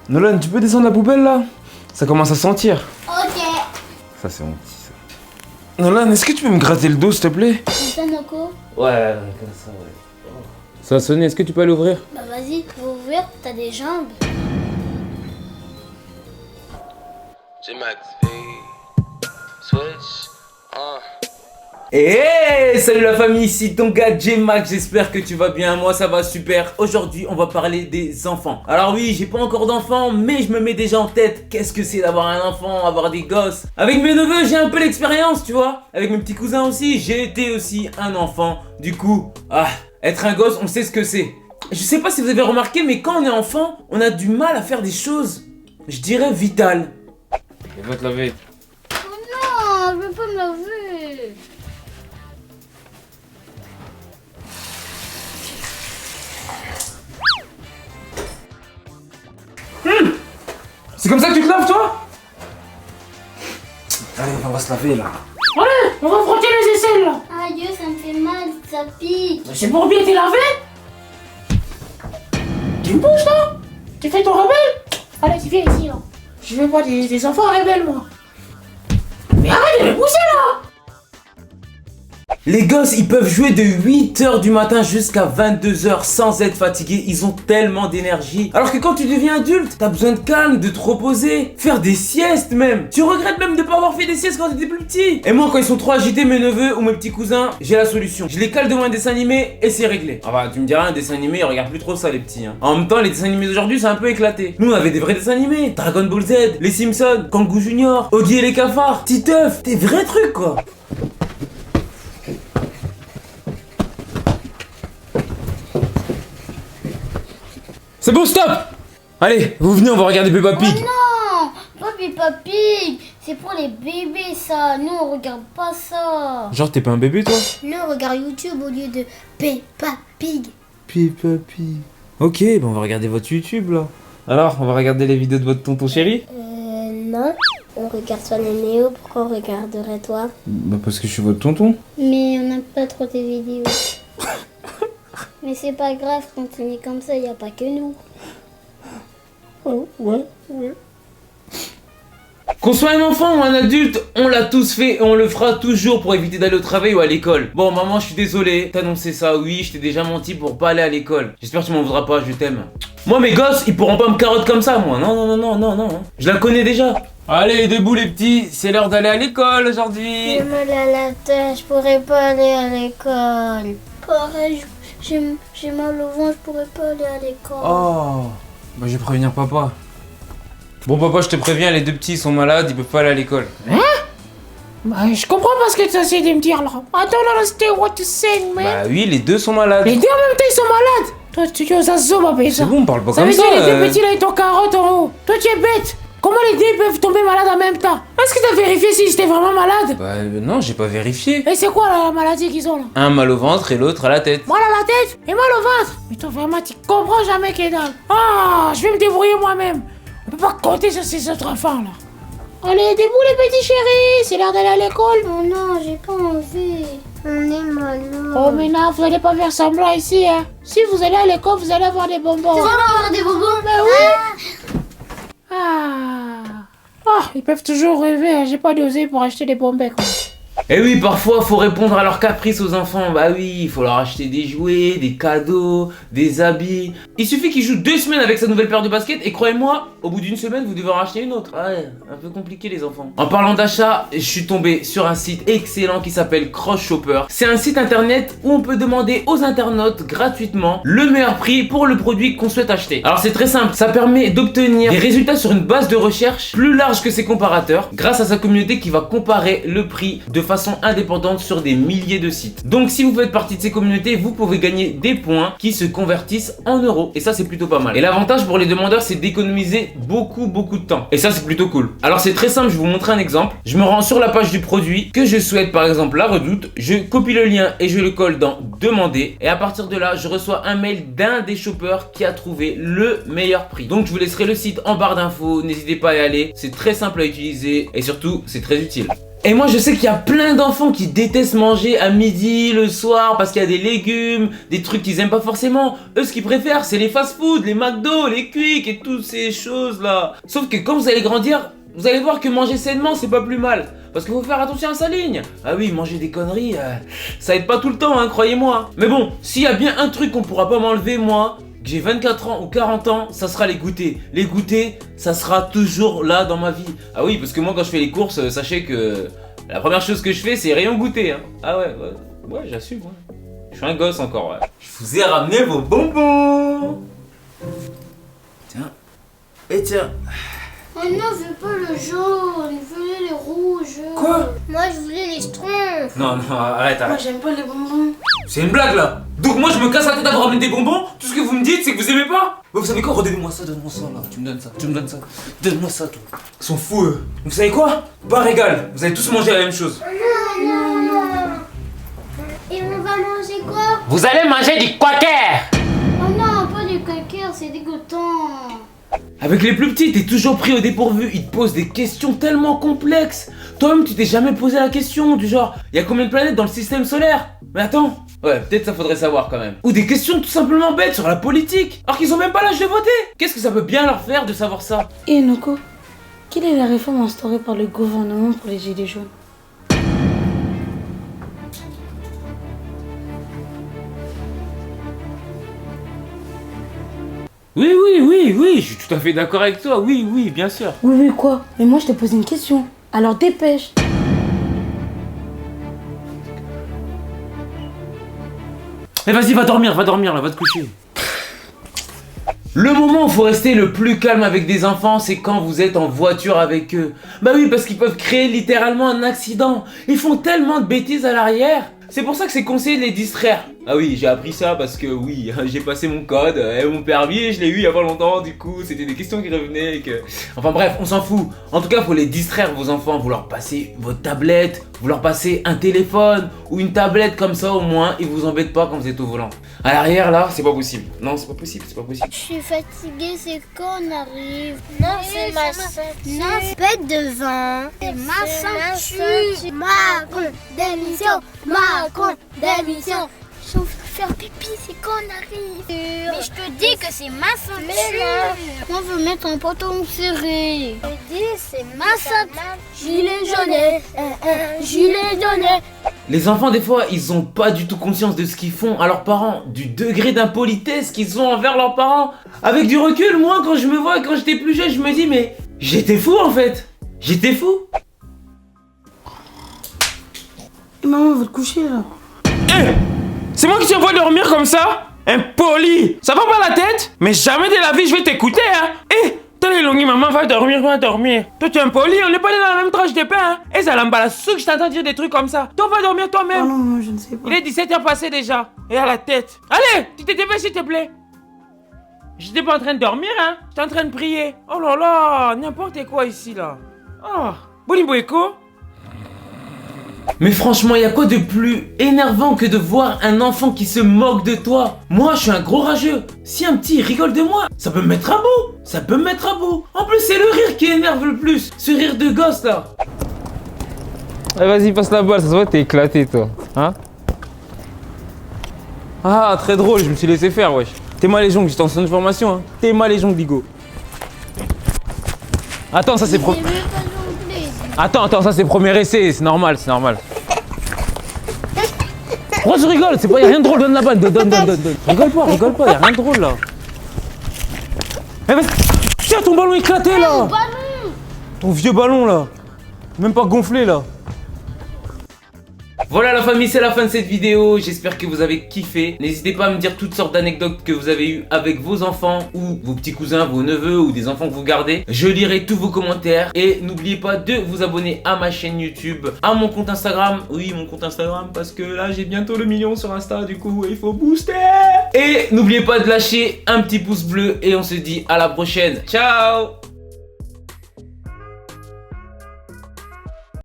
Nolan, tu peux descendre la poubelle là? Ça commence à sentir. Ok. Ça c'est mon petit ça. Nolan, est-ce que tu peux me gratter le dos s'il te plaît? Ça, Noko? Ouais, comme ça, ouais. Ça a sonné, est-ce que tu peux aller ouvrir? Bah vas-y, faut ouvrir, t'as des jambes. J-Max V, Switch, Hey, salut la famille, ici ton gars J-Max, j'espère que tu vas bien, moi ça va super. Aujourd'hui on va parler des enfants. Alors oui, j'ai pas encore d'enfants, mais je me mets déjà en tête qu'est-ce que c'est d'avoir un enfant, avoir des gosses. Avec mes neveux j'ai un peu l'expérience, tu vois. Avec mes petits cousins aussi, j'ai été aussi un enfant. Du coup, être un gosse, on sait ce que c'est. Je sais pas si vous avez remarqué, mais quand on est enfant, on a du mal à faire des choses, je dirais vitales. Va te laver. Oh non, je veux pas me laver. C'est comme ça que tu te laves toi? Allez, on va se laver là. Allez, on va frotter les aisselles là. Aïe, ça me fait mal, ça pique. Mais c'est pour bien t'es lavé. Tu me bouges là? Tu fais ton rebelle? Allez, tu viens ici là. Je veux pas des enfants rebelles moi. Mais arrête de me pousser là. Les gosses, ils peuvent jouer de 8h du matin jusqu'à 22h sans être fatigués. Ils ont tellement d'énergie. Alors que quand tu deviens adulte, t'as besoin de calme, de te reposer, faire des siestes même. Tu regrettes même de pas avoir fait des siestes quand t'étais plus petit. Et moi, quand ils sont trop agités, mes neveux ou mes petits cousins, j'ai la solution. Je les cale devant un dessin animé et c'est réglé. Ah bah, tu me diras, un dessin animé, ils regardent plus trop ça, les petits. En même temps, les dessins animés d'aujourd'hui, c'est un peu éclaté. Nous, on avait des vrais dessins animés. Dragon Ball Z, les Simpsons, Kangoo Junior, Oggy et les cafards, Titeuf. Des vrais trucs, quoi. C'est bon, stop! Allez, vous venez, on va regarder Peppa Pig. Oh non, pas Peppa Pig. C'est pour les bébés ça. Nous on regarde pas ça. Genre, t'es pas un bébé, toi? Nous on regarde YouTube au lieu de Peppa Pig. Peppa Pig. Ok, on va regarder votre YouTube, là. Alors, on va regarder les vidéos de votre tonton chéri? Non. On regarde sur les Néo. Pourquoi on regarderait toi? Bah, parce que je suis votre tonton. Mais on n'a pas trop tes vidéos. Mais c'est pas grave, quand on est comme ça, y a pas que nous. Oh, ouais. Qu'on soit un enfant ou un adulte, on l'a tous fait et on le fera toujours pour éviter d'aller au travail ou à l'école. Bon, maman, je suis désolé, t'as annoncé ça, oui, je t'ai déjà menti pour pas aller à l'école. J'espère que tu m'en voudras pas, je t'aime. Moi, mes gosses, ils pourront pas me carotte comme ça, moi. Non. Je la connais déjà. Allez, debout les petits, c'est l'heure d'aller à l'école aujourd'hui. J'ai mal à la tête, je pourrais pas aller à l'école. Pareil, j'ai mal au ventre, je pourrais pas aller à l'école. Oh, bah je vais prévenir papa. Bon papa, je te préviens, les deux petits sont malades, ils peuvent pas aller à l'école. Hein? Bah, je comprends pas ce que tu essaies de me dire là. I don't understand what you're saying, man. Bah oui, les deux sont malades. Les deux en même temps ils sont malades. Toi, tu es un zoom, ma C'est bon, on parle pas Ça comme veut ça. dire les deux petits là ils t'ont carotte en haut. Toi tu es bête. Comment les deux peuvent tomber malades en même temps? Est-ce que t'as vérifié s'ils étaient vraiment malades? Bah non, j'ai pas vérifié. Et c'est quoi la maladie qu'ils ont là? Un mal au ventre et l'autre à la tête. Mal à la tête et mal au ventre. Mais toi vraiment tu comprends jamais Kedal. Ah, je vais me débrouiller moi-même. On peut pas compter sur ces autres enfants là. Allez, debout les petits chéris, c'est l'heure d'aller à l'école. Oh non, j'ai pas envie. On est malade. Oh mais non, vous allez pas faire semblant ici hein. Si vous allez à l'école, vous allez avoir des bonbons. Tu vas avoir des bonbons? Mais oui. Ils peuvent toujours rêver, hein. J'ai pas d'oser pour acheter des bonbons quoi. Et oui, parfois, faut répondre à leurs caprices aux enfants. Bah oui, il faut leur acheter des jouets, des cadeaux, des habits. Il suffit qu'ils jouent 2 semaines avec sa nouvelle paire de baskets et croyez-moi, au bout d'une semaine, vous devez en racheter une autre. Ouais, un peu compliqué les enfants. En parlant d'achat, je suis tombé sur un site excellent qui s'appelle Cross Shopper. C'est un site internet où on peut demander aux internautes gratuitement le meilleur prix pour le produit qu'on souhaite acheter. Alors c'est très simple, ça permet d'obtenir des résultats sur une base de recherche plus large que ses comparateurs grâce à sa communauté qui va comparer le prix de façon indépendante sur des milliers de sites. Donc si vous faites partie de ces communautés, vous pouvez gagner des points qui se convertissent en euros. Et ça c'est plutôt pas mal. Et l'avantage pour les demandeurs c'est d'économiser beaucoup de temps. Et ça c'est plutôt cool. Alors c'est très simple, je vais vous montrer un exemple. Je me rends sur la page du produit que je souhaite, par exemple la Redoute. Je copie le lien et je le colle dans demander. Et à partir de là, je reçois un mail d'un des shoppers qui a trouvé le meilleur prix. Donc je vous laisserai le site en barre d'infos. N'hésitez pas à y aller. C'est très simple à utiliser et surtout c'est très utile. Et moi je sais qu'il y a plein d'enfants qui détestent manger à midi, le soir, parce qu'il y a des légumes, des trucs qu'ils aiment pas forcément. Eux ce qu'ils préfèrent c'est les fast-food, les McDo, les Quick et toutes ces choses là. Sauf que quand vous allez grandir, vous allez voir que manger sainement c'est pas plus mal. Parce qu'il faut faire attention à sa ligne. Ah oui, manger des conneries, ça aide pas tout le temps, hein, croyez-moi. Mais bon, s'il y a bien un truc qu'on pourra pas m'enlever, moi, que j'ai 24 ans ou 40 ans, ça sera les goûters. Les goûters, ça sera toujours là dans ma vie. Ah oui, parce que moi quand je fais les courses, sachez que la première chose que je fais, c'est rayon goûter. Hein. Ah ouais, j'assume. Ouais. Je suis un gosse encore, ouais. Je vous ai ramené vos bonbons. Tiens. Et tiens. Oh non, je veux pas le jaune, je voulais les rouges. Quoi? Moi, je voulais les schtroumpfs. Non, arrête. Moi, j'aime pas les bonbons. C'est une blague là. Donc moi je me casse la tête à vous ramener des bonbons. Tout ce que vous me dites c'est que vous aimez pas. Vous savez quoi? Redonnez-moi ça, donne-moi ça là. Tu me donnes ça, Donne-moi ça toi. Ils sont fous eux. Vous savez quoi? Pas régal. Vous allez tous manger la même chose. Non. Et on va manger quoi? Vous allez manger du quaker. Oh non, pas du quaker, c'est dégoûtant. Avec les plus petits, t'es toujours pris au dépourvu. Ils te posent des questions tellement complexes. Toi-même, tu t'es jamais posé la question du genre, il y a combien de planètes dans le système solaire? Mais attends, ouais, peut-être ça faudrait savoir quand même. Ou des questions tout simplement bêtes sur la politique, alors qu'ils ont même pas l'âge de voter. Qu'est-ce que ça peut bien leur faire de savoir ça? Et Noko, quelle est la réforme instaurée par le gouvernement pour les gilets jaunes? Oui, je suis tout à fait d'accord avec toi. Oui, bien sûr. Oui, quoi? Mais moi je te pose une question. Alors dépêche. Mais vas-y, va dormir là, va te coucher. Le moment où il faut rester le plus calme avec des enfants, c'est quand vous êtes en voiture avec eux. Bah oui, parce qu'ils peuvent créer littéralement un accident. Ils font tellement de bêtises à l'arrière. C'est pour ça que c'est conseillé de les distraire. Ah oui, j'ai appris ça parce que oui, j'ai passé mon code et mon permis et je l'ai eu il y a pas longtemps. Du coup, c'était des questions qui revenaient et que... Enfin bref, on s'en fout. En tout cas, faut les distraire vos enfants. Vous leur passez votre tablette, vous leur passez un téléphone ou une tablette comme ça au moins. Ils vous embêtent pas quand vous êtes au volant. À l'arrière là, c'est pas possible. Non, c'est pas possible. Je suis fatiguée, c'est quand on arrive? Non, c'est ma ceinture. Non, c'est pas devant. C'est ma ceinture. Macron d'émission. Je vais faire pipi, c'est quand on arrive. Mais je te dis que c'est ma ceinture. Moi, je veux mettre un pantalon serré. Je te dis, c'est ma ceinture. Gilet jaune, gilet jaune. Les enfants, des fois, ils ont pas du tout conscience de ce qu'ils font à leurs parents, du degré d'impolitesse qu'ils ont envers leurs parents. Avec du recul, moi, quand je me vois, quand j'étais plus jeune, je me dis, mais j'étais fou en fait. J'étais fou. Maman va te coucher là. C'est moi qui t'envoie dormir comme ça? Impoli! Ça va pas la tête? Mais jamais de la vie je vais t'écouter, hein! T'as les longues, maman va dormir. Toi tu es impoli, on n'est pas dans la même tranche de pain, hein! Ça l'emballe que je t'entends dire des trucs comme ça. Toi va dormir Oh toi-même! non, moi je ne sais pas. Il est 17h passé déjà. Et à la tête. Allez, tu te dépêches s'il te plaît. J'étais pas en train de dormir, hein. J'étais en train de prier. Oh là là, n'importe quoi ici, là. Oh, Bonimboeko. Mais franchement, y a quoi de plus énervant que de voir un enfant qui se moque de toi? Moi, je suis un gros rageux. Si un petit rigole de moi, ça peut me mettre à bout. En plus, c'est le rire qui énerve le plus. Ce rire de gosse, là. Allez, vas-y, passe la balle, ça se voit que t'es éclaté, toi. Hein? Ah, très drôle, je me suis laissé faire, wesh. T'es mal les jongles, j'étais en centre de formation, hein. T'es mal les jongles, Ligo. Attends, ça c'est Attends, ça c'est premier essai, c'est normal. Pourquoi tu rigoles? C'est pas, y'a rien de drôle, donne la balle, donne. Rigole pas, y'a rien de drôle là. Eh vas-y, tiens ton ballon éclaté là. Ton vieux ballon là. Même pas gonflé là. Voilà la famille, c'est la fin de cette vidéo. J'espère que vous avez kiffé. N'hésitez pas à me dire toutes sortes d'anecdotes que vous avez eues avec vos enfants ou vos petits cousins, vos neveux ou des enfants que vous gardez. Je lirai tous vos commentaires. Et n'oubliez pas de vous abonner à ma chaîne YouTube, à mon compte Instagram. Oui, mon compte Instagram, parce que là j'ai bientôt le million sur Insta. Du coup, il faut booster. Et n'oubliez pas de lâcher un petit pouce bleu. Et on se dit à la prochaine. Ciao.